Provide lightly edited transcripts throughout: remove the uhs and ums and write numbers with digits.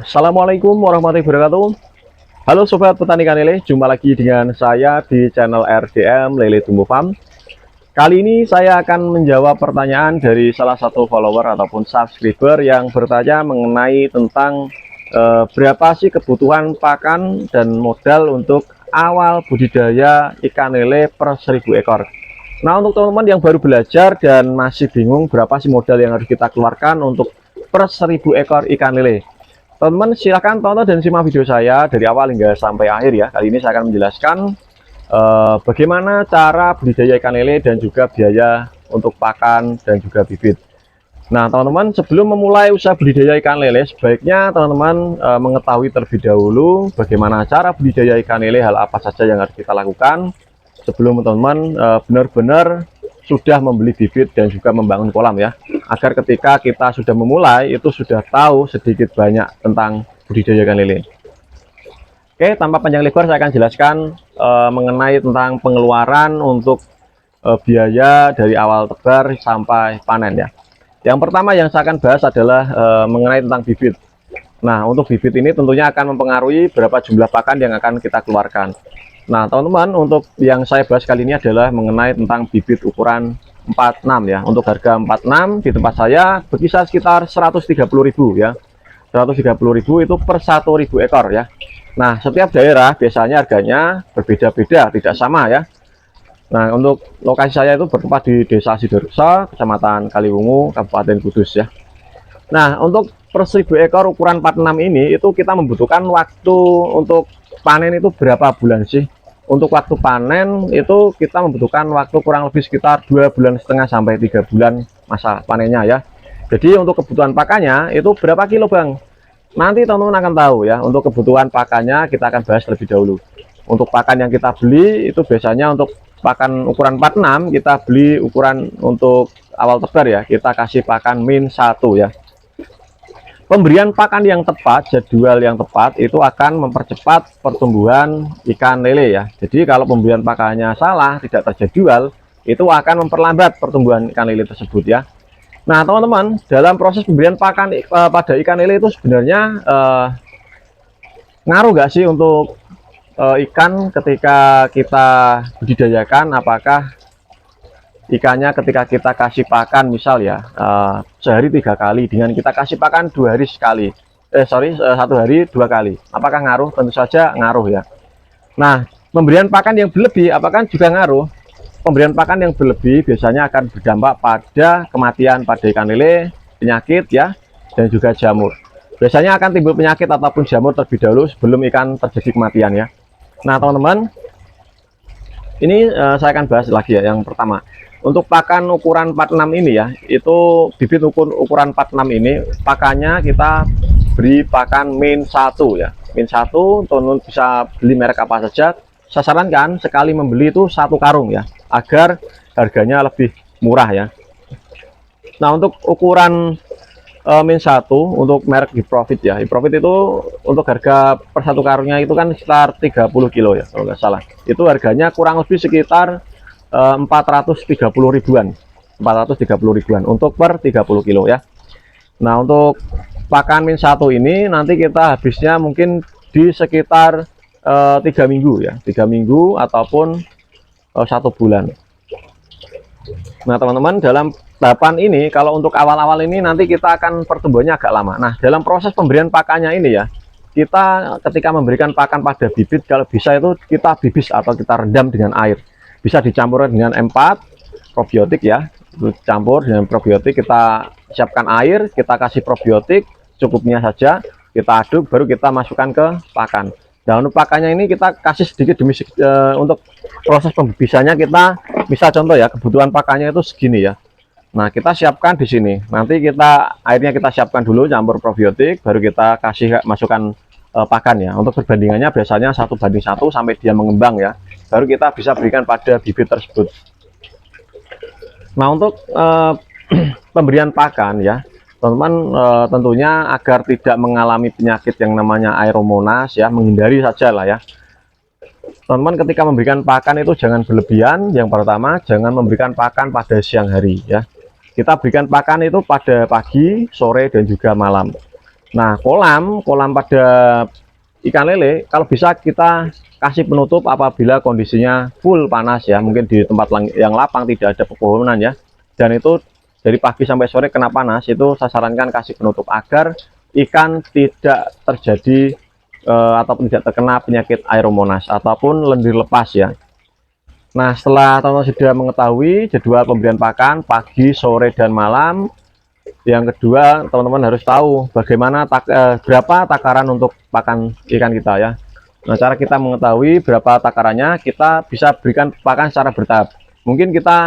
Assalamualaikum warahmatullahi wabarakatuh. Halo sobat petani kanele, jumpa lagi dengan saya di channel RDM Lele Tumbuh Farm. Kali ini saya akan menjawab pertanyaan dari salah satu follower ataupun subscriber yang bertanya mengenai tentang berapa sih kebutuhan pakan dan modal untuk awal budidaya ikan lele per 1000 ekor. Nah, untuk teman-teman yang baru belajar dan masih bingung berapa sih modal yang harus kita keluarkan untuk per 1000 ekor ikan lele, teman-teman silahkan tonton dan simak video saya dari awal hingga sampai akhir ya. Kali ini saya akan menjelaskan bagaimana cara budidaya ikan lele dan juga biaya untuk pakan dan juga bibit. Nah, teman-teman, sebelum memulai usaha budidaya ikan lele, sebaiknya teman-teman mengetahui terlebih dahulu bagaimana cara budidaya ikan lele, hal apa saja yang harus kita lakukan sebelum teman-teman benar-benar sudah membeli bibit dan juga membangun kolam ya, agar ketika kita sudah memulai itu sudah tahu sedikit banyak tentang budidaya ikan lele. Oke, tanpa panjang lebar saya akan jelaskan mengenai tentang pengeluaran untuk biaya dari awal tebar sampai panen ya. Yang pertama yang saya akan bahas adalah mengenai tentang bibit. Nah, untuk bibit ini tentunya akan mempengaruhi berapa jumlah pakan yang akan kita keluarkan. Nah, teman-teman, untuk yang saya bahas kali ini adalah mengenai tentang bibit ukuran 46 ya. Untuk harga 46 di tempat saya berkisar sekitar 130.000 ya. 130.000 itu per 1.000 ekor ya. Nah, setiap daerah biasanya harganya berbeda-beda, tidak sama ya. Nah, untuk lokasi saya itu bertempat di Desa Sidoarjo, Kecamatan Kaliwungu, Kabupaten Kudus ya. Nah, untuk per 1000 ekor ukuran 46 ini itu kita membutuhkan waktu untuk panen itu berapa bulan sih? Untuk waktu panen itu kita membutuhkan waktu kurang lebih sekitar 2,5 bulan sampai 3 bulan masa panennya ya. Jadi untuk kebutuhan pakannya itu berapa kilo Bang? Nanti teman-teman akan tahu ya. Untuk kebutuhan pakannya kita akan bahas lebih dahulu. Untuk pakan yang kita beli itu biasanya untuk pakan ukuran 46 kita beli ukuran untuk awal tebar ya. Kita kasih pakan min 1 ya. Pemberian pakan yang tepat, jadwal yang tepat itu akan mempercepat pertumbuhan ikan lele ya. Jadi kalau pemberian pakannya salah, tidak terjadwal, itu akan memperlambat pertumbuhan ikan lele tersebut ya. Nah, teman-teman, dalam proses pemberian pakan pada ikan lele itu sebenarnya ngaruh nggak sih untuk ikan ketika kita budidayakan, apakah ikannya ketika kita kasih pakan misal ya sehari 3 kali dengan kita kasih pakan 2 hari sekali, 1 hari 2 kali, apakah ngaruh? Tentu saja ngaruh ya. Nah, pemberian pakan yang berlebih apakah juga ngaruh? Pemberian pakan yang berlebih biasanya akan berdampak pada kematian pada ikan lele, penyakit ya, dan juga jamur. Biasanya akan timbul penyakit ataupun jamur terlebih dahulu sebelum ikan terjadi kematian ya. Nah, teman-teman, ini saya akan bahas lagi ya. Yang pertama, untuk pakan ukuran 46 ini ya, itu bibit ukuran 46 ini pakannya kita beri pakan min 1 ya. Min 1, teman-teman bisa beli merek apa saja. Saya sarankan sekali membeli itu 1 karung ya, agar harganya lebih murah ya. Nah, untuk ukuran min 1 untuk merek Hiprofit ya. Hiprofit itu untuk harga per 1 karungnya itu kan sekitar 30 kilo ya kalau nggak salah. Itu harganya kurang lebih sekitar 430 ribuan. 430 ribuan untuk per 30 kilo ya. Nah, untuk pakan min 1 ini nanti kita habisnya mungkin di sekitar 3 minggu ya. 3 minggu ataupun 1 bulan. Nah, teman-teman, dalam tahapan ini kalau untuk awal-awal ini nanti kita akan pertumbuhannya agak lama. Nah, dalam proses pemberian pakannya ini ya, kita ketika memberikan pakan pada bibit kalau bisa itu kita bibis atau kita rendam dengan air. Bisa dicampur dengan M4 probiotik ya, campur dengan probiotik, kita siapkan air, kita kasih probiotik cukupnya saja, kita aduk baru kita masukkan ke pakan. Nah, untuk pakannya ini kita kasih sedikit demi sedikit, untuk proses pembibisannya kita bisa contoh ya, kebutuhan pakannya itu segini ya. Nah, kita siapkan di sini. Nanti kita airnya kita siapkan dulu, campur probiotik, baru kita kasih masukkan pakan ya. Untuk perbandingannya biasanya 1:1 sampai dia mengembang ya. Baru kita bisa berikan pada bibit tersebut. Nah, untuk pemberian pakan ya, teman-teman, tentunya agar tidak mengalami penyakit yang namanya Aeromonas ya, menghindari saja lah ya. Teman-teman, ketika memberikan pakan itu jangan berlebihan. Yang pertama, jangan memberikan pakan pada siang hari ya. Kita berikan pakan itu pada pagi, sore, dan juga malam. Nah, kolam pada ikan lele kalau bisa kita kasih penutup apabila kondisinya full panas ya, mungkin di tempat yang lapang tidak ada pepohonan ya, dan itu dari pagi sampai sore kena panas, itu saya sarankan kasih penutup agar ikan tidak terjadi ataupun tidak terkena penyakit aeromonas ataupun lendir lepas ya. Nah, setelah teman-teman sudah mengetahui jadwal pemberian pakan pagi, sore, dan malam, yang kedua, teman-teman harus tahu bagaimana berapa takaran untuk pakan ikan kita ya. Nah, cara kita mengetahui berapa takarannya, kita bisa berikan pakan secara bertahap. Mungkin kita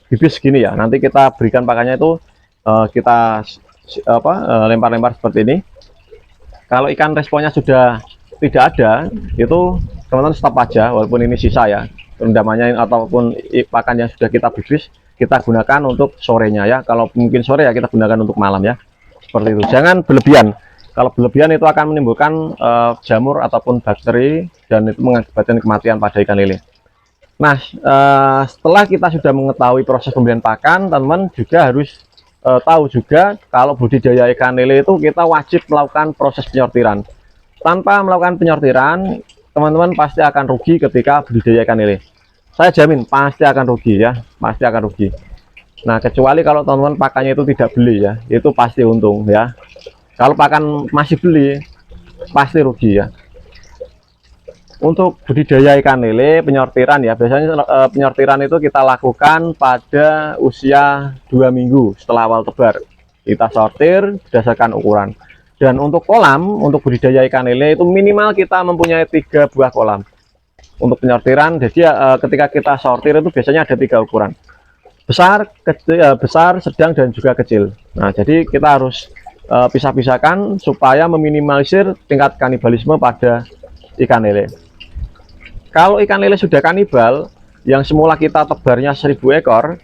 bibis segini ya, nanti kita berikan pakannya itu kita lempar-lempar seperti ini. Kalau ikan responnya sudah tidak ada, itu teman-teman stop aja, walaupun ini sisa ya, rendamannya ataupun pakan yang sudah kita bibis, kita gunakan untuk sorenya ya. Kalau mungkin sore ya kita gunakan untuk malam ya, seperti itu. Jangan berlebihan. Kalau berlebihan itu akan menimbulkan jamur ataupun bakteri, dan itu mengakibatkan kematian pada ikan lele. Nah, setelah kita sudah mengetahui proses pemberian pakan, teman-teman juga harus tahu juga kalau budidaya ikan lele itu kita wajib melakukan proses penyortiran. Tanpa melakukan penyortiran, teman-teman pasti akan rugi ketika budidaya ikan lele. Saya jamin pasti akan rugi ya, pasti akan rugi. Nah, kecuali kalau teman-teman pakannya itu tidak beli ya, itu pasti untung ya. Kalau pakan masih beli, pasti rugi ya. Untuk budidaya ikan lele, penyortiran ya, biasanya penyortiran itu kita lakukan pada usia 2 minggu setelah awal tebar. Kita sortir berdasarkan ukuran. Dan untuk kolam, untuk budidaya ikan lele itu minimal kita mempunyai 3 buah kolam. Untuk penyortiran, jadi ketika kita sortir itu biasanya ada 3 ukuran. Besar, kecil, besar, sedang, dan juga kecil. Nah, jadi kita harus pisah-pisahkan supaya meminimalisir tingkat kanibalisme pada ikan lele. Kalau ikan lele sudah kanibal, yang semula kita tebarnya 1000 ekor,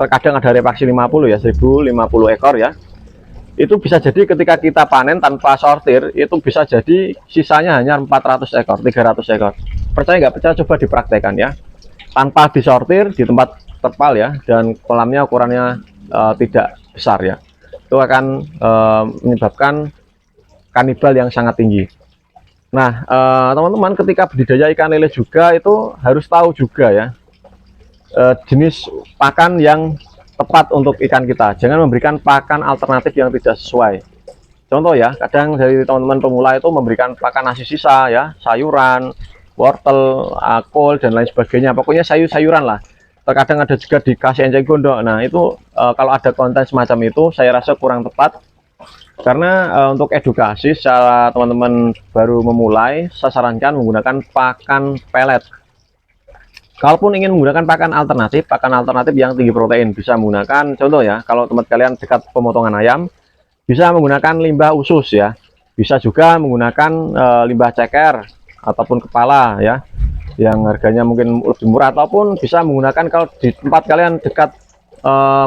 terkadang ada reaksi 50 ya, 1050 ekor ya. Itu bisa jadi ketika kita panen tanpa sortir, itu bisa jadi sisanya hanya 400 ekor, 300 ekor. Percaya nggak percaya, coba dipraktekkan ya. Tanpa disortir di tempat terpal ya, dan kolamnya ukurannya tidak besar ya. Itu akan menyebabkan kanibal yang sangat tinggi. Nah, teman-teman, ketika budidaya ikan lele juga itu harus tahu juga ya jenis pakan yang tepat untuk ikan kita. Jangan memberikan pakan alternatif yang tidak sesuai. Contoh ya, kadang dari teman-teman pemula itu memberikan pakan nasi sisa ya, sayuran, wortel, kol, dan lain sebagainya. Pokoknya sayur-sayuran lah. Terkadang ada juga dikasih enceng gondok. Nah, itu kalau ada konten semacam itu, saya rasa kurang tepat. Karena untuk edukasi secara teman-teman baru memulai, saya sarankan menggunakan pakan pelet. Kalaupun ingin menggunakan pakan alternatif yang tinggi protein, bisa menggunakan, contoh ya, kalau tempat kalian dekat pemotongan ayam, bisa menggunakan limbah usus ya. Bisa juga menggunakan limbah ceker ataupun kepala ya, yang harganya mungkin lebih murah, ataupun bisa menggunakan kalau di tempat kalian dekat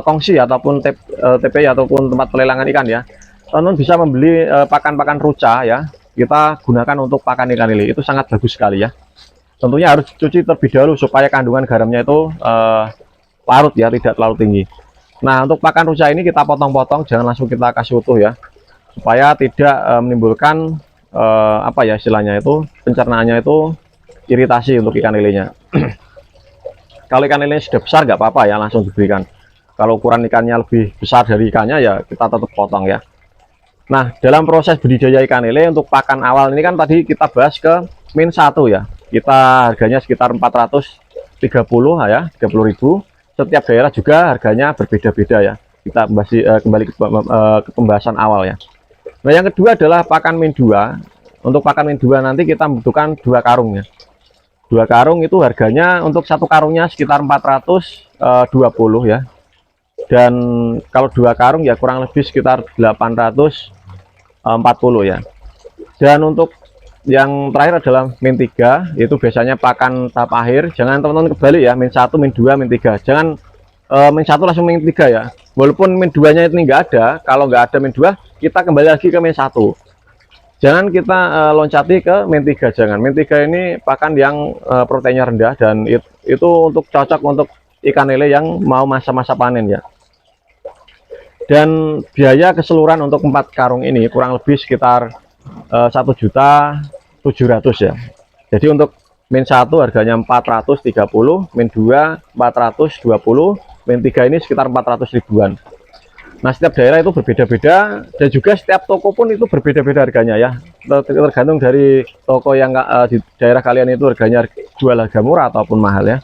kongsi ataupun TPI ataupun tempat pelelangan ikan ya. Teman-teman bisa membeli pakan-pakan ruca ya, kita gunakan untuk pakan ikan lele, itu sangat bagus sekali ya. Tentunya harus cuci terlebih dahulu supaya kandungan garamnya itu larut ya, tidak terlalu tinggi. Nah, untuk pakan ruca ini kita potong-potong, jangan langsung kita kasih utuh ya, supaya tidak menimbulkan apa ya istilahnya itu, pencernaannya itu iritasi untuk ikan lelenya. Kalau ikan lele sudah besar nggak apa-apa ya, langsung diberikan. Kalau ukuran ikannya lebih besar dari ikannya ya kita tetap potong ya. Nah, dalam proses budidaya ikan lele untuk pakan awal ini kan tadi kita bahas ke min 1 ya. Kita harganya sekitar 430 ya, 30.000. Setiap daerah juga harganya berbeda-beda ya. Kita kembali ke pembahasan awal ya. Nah, yang kedua adalah pakan min 2. Untuk pakan min 2 nanti kita membutuhkan 2 karung ya. 2 karung itu harganya untuk 1 karungnya sekitar 420 ya. Dan kalau 2 karung ya kurang lebih sekitar 840 ya. Dan untuk yang terakhir adalah min 3, itu biasanya pakan tahap akhir. Jangan teman-teman kebalik ya, min 1, min 2, min 3. Jangan min 1 langsung min 3 ya. Walaupun min 2 nya itu nggak ada, kalau nggak ada min 2, kita kembali lagi ke min 1. Jangan kita loncati ke min 3, jangan. Min 3 ini pakan yang proteinnya rendah, dan itu untuk cocok untuk ikan lele yang mau masa-masa panen ya. Dan biaya keseluruhan untuk 4 karung ini kurang lebih sekitar 1.700.000 ya. Jadi untuk min 1 harganya 430, min 2 420, min 3 ini sekitar 400 ribuan. Nah, setiap daerah itu berbeda-beda, dan juga setiap toko pun itu berbeda-beda harganya ya. Tergantung dari toko yang di daerah kalian itu harganya jual harga murah ataupun mahal ya.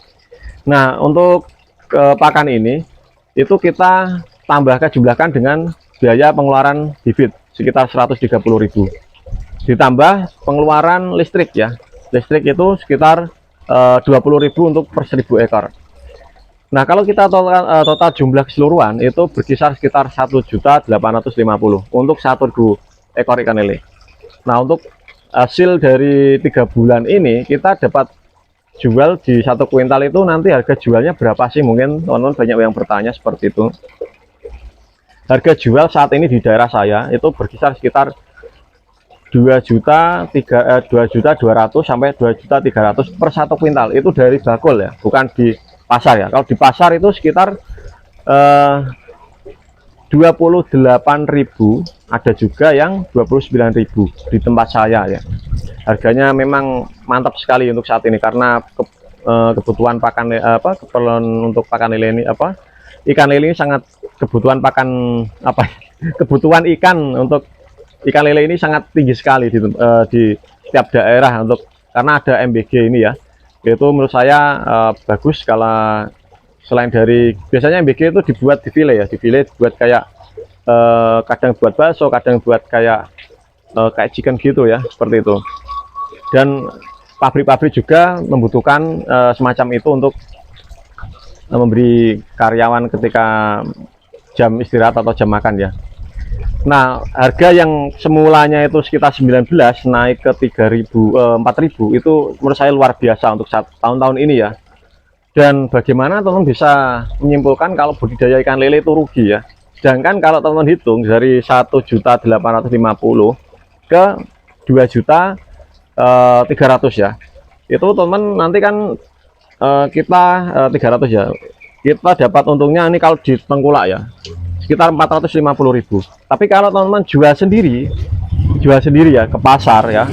Nah, untuk pakan ini itu kita jumlahkan dengan biaya pengeluaran bibit sekitar 130.000. Ditambah pengeluaran listrik ya. Listrik itu sekitar 20.000 untuk per 1.000 ekor. Nah, kalau kita total jumlah keseluruhan itu berkisar sekitar 1.850 untuk 1.000 ekor ikan lele. Nah, untuk hasil dari 3 bulan ini kita dapat jual di 1 kuintal itu nanti harga jualnya berapa sih? Mungkin teman-teman banyak yang bertanya seperti itu. Harga jual saat ini di daerah saya itu berkisar sekitar 2.200.000 sampai 2.300.000 per 1 kuintal. Itu dari bakul ya, bukan di pasar ya. Kalau di pasar itu sekitar 28.000, ada juga yang 29.000 di tempat saya ya. Harganya memang mantap sekali untuk saat ini karena kebutuhan pakan keperluan untuk pakan lele ini ikan lele ini sangat kebutuhan pakan kebutuhan ikan untuk ikan lele ini sangat tinggi sekali di setiap daerah karena ada MBG ini ya. Itu menurut saya bagus kalau selain dari biasanya MBG itu dibuat di file ya, buat kayak kadang buat bakso, kadang buat kayak chicken gitu ya, seperti itu. Dan pabrik-pabrik juga membutuhkan semacam itu untuk memberi karyawan ketika jam istirahat atau jam makan ya. Nah, harga yang semulanya itu sekitar 19 naik ke 4.000 itu menurut saya luar biasa untuk tahun-tahun ini ya. Dan bagaimana teman-teman bisa menyimpulkan kalau budidaya ikan lele itu rugi ya. Sedangkan kalau teman-teman hitung dari 1.850 ke 2.300.000 ya. Itu teman-teman nanti kan kita 300 ya. Kita dapat untungnya ini kalau di tengkulak ya sekitar 450.000. Tapi kalau teman-teman jual sendiri ya ke pasar ya,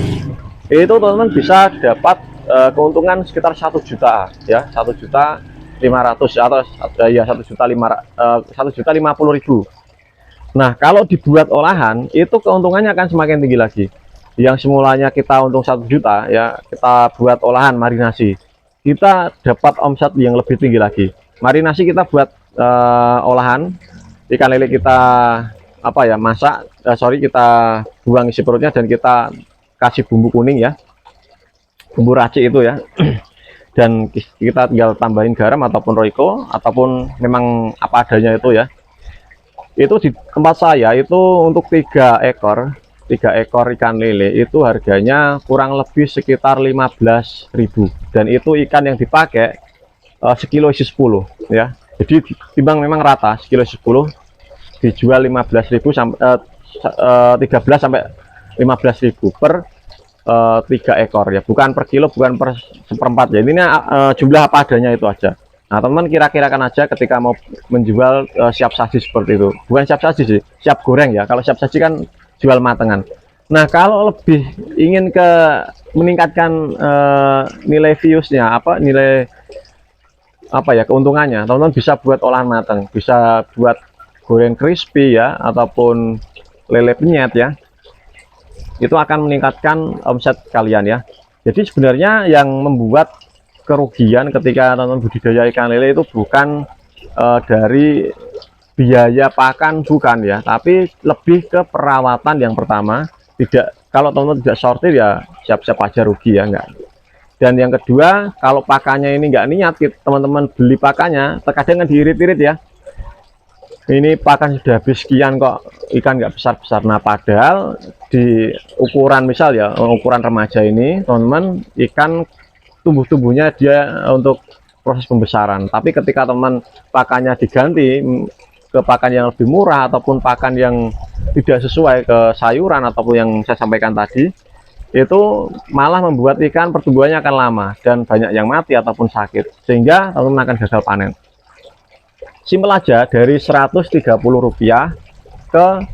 itu teman-teman bisa dapat keuntungan sekitar 1 juta ya, 1.500.000 atau ya 1.050.000. Nah, kalau dibuat olahan itu keuntungannya akan semakin tinggi lagi. Yang semulanya kita untung 1 juta ya, kita buat olahan marinasi, kita dapat omset yang lebih tinggi lagi. Marinasi kita buat olahan ikan lele kita masak, kita buang isi perutnya dan kita kasih bumbu kuning ya, bumbu racik itu ya. Dan kita tinggal tambahin garam ataupun roiko ataupun memang apa adanya itu ya. Itu di tempat saya itu untuk 3 ekor ikan lele itu harganya kurang lebih sekitar 15.000, dan itu ikan yang dipakai sekilo isi 10 ya. Jadi timbang memang rata sekilo 10 dijual 13 sampai 15.000 per 3 ekor ya, bukan per kilo, bukan per seperempat ya. Ini jumlah apa adanya itu aja. Nah, teman-teman kira-kirakan aja ketika mau menjual siap saji seperti itu. Bukan siap saji sih, siap goreng ya. Kalau siap saji kan jual matengan. Nah, kalau lebih ingin meningkatkan nilai viewsnya nilai keuntungannya, teman-teman bisa buat olahan matang, bisa buat goreng crispy ya, ataupun lele penyet ya. Itu akan meningkatkan omset kalian ya. Jadi sebenarnya yang membuat kerugian ketika teman-teman budidaya ikan lele itu bukan dari biaya pakan, bukan ya, tapi lebih ke perawatan yang pertama. Kalau teman-teman tidak sortir ya siap-siap aja rugi ya, enggak. Dan yang kedua, kalau pakannya ini enggak niat, teman-teman beli pakannya terkadang diirit-irit ya. Ini pakan sudah habis sekian kok ikan nggak besar-besar. Nah, padahal di ukuran misal ya, ukuran remaja ini teman-teman ikan tumbuhnya dia untuk proses pembesaran. Tapi ketika teman pakannya diganti ke pakan yang lebih murah ataupun pakan yang tidak sesuai ke sayuran ataupun yang saya sampaikan tadi, itu malah membuat ikan pertumbuhannya akan lama dan banyak yang mati ataupun sakit, sehingga teman-teman akan gagal panen. Simpel aja, dari Rp130 ke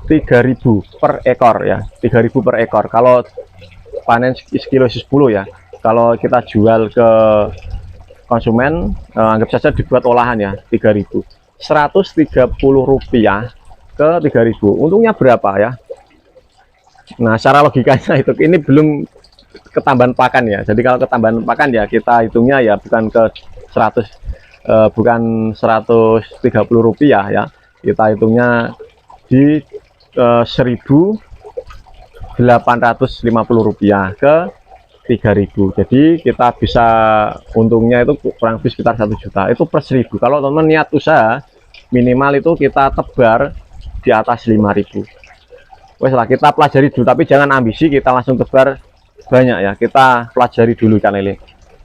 3.000 per ekor ya, 3.000 per ekor kalau panen sekilo 10 ya. Kalau kita jual ke konsumen, anggap saja dibuat olahan ya, 3.000, Rp130 ke 3.000, untungnya berapa ya? Nah, secara logikanya itu ini belum ketambahan pakan ya. Jadi kalau ketambahan pakan ya kita hitungnya ya bukan ke 100, bukan Rp130 ya, kita hitungnya di Rp1.850 ke 3.000. Jadi kita bisa untungnya itu kurang lebih sekitar 1 juta itu per 1.000. Kalau teman niat usaha minimal itu kita tebar di atas 5.000. Wes lah, kita pelajari dulu, tapi jangan ambisi kita langsung tebar banyak ya. Kita pelajari dulu ikan lele.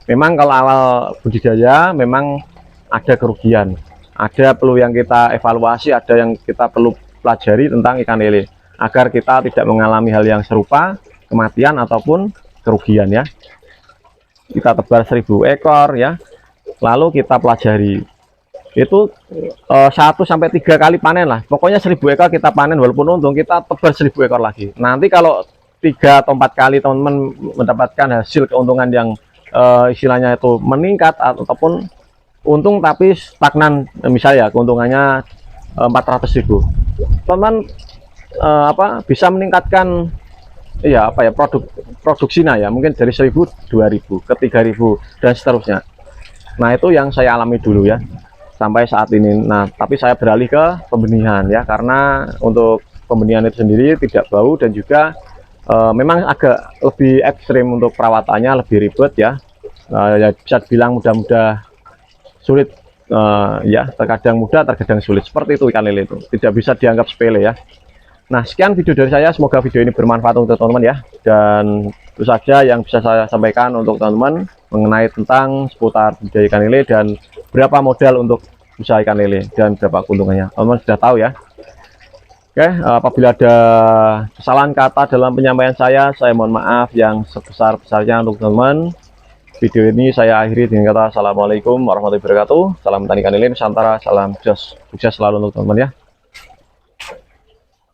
Memang kalau awal budidaya memang ada kerugian, ada perlu yang kita evaluasi, ada yang kita perlu pelajari tentang ikan lele agar kita tidak mengalami hal yang serupa, kematian ataupun kerugian ya. Kita tebar 1.000 ekor ya, lalu kita pelajari itu 1-3 kali panen lah, pokoknya 1.000 ekor kita panen, walaupun untung kita tebar 1.000 ekor lagi. Nanti kalau 3 atau 4 kali teman-teman mendapatkan hasil keuntungan yang istilahnya itu meningkat ataupun untung tapi stagnan, misalnya keuntungannya 400.000, teman bisa meningkatkan ya produksinya ya, mungkin dari 1.000, 2.000 ke 3.000 dan seterusnya. Nah, itu yang saya alami dulu ya sampai saat ini. Nah, tapi saya beralih ke pembenihan ya, karena untuk pembenihan itu sendiri tidak bau dan juga memang agak lebih ekstrim untuk perawatannya, lebih ribet ya. Ya bisa dibilang mudah-mudah sulit ya, terkadang mudah terkadang sulit, seperti itu ikan lele itu, tidak bisa dianggap sepele ya. Nah, sekian video dari saya, semoga video ini bermanfaat untuk teman-teman ya, dan itu saja yang bisa saya sampaikan untuk teman-teman mengenai tentang seputar budidaya ikan lele dan berapa modal untuk usaha ikan lele dan berapa keuntungannya. Teman-teman sudah tahu ya. Oke, apabila ada kesalahan kata dalam penyampaian saya mohon maaf yang sebesar-besarnya untuk teman-teman. Video ini saya akhiri dengan kata assalamualaikum warahmatullahi wabarakatuh. Salam petani ikan lele Nusantara, salam sukses selalu untuk teman-teman ya.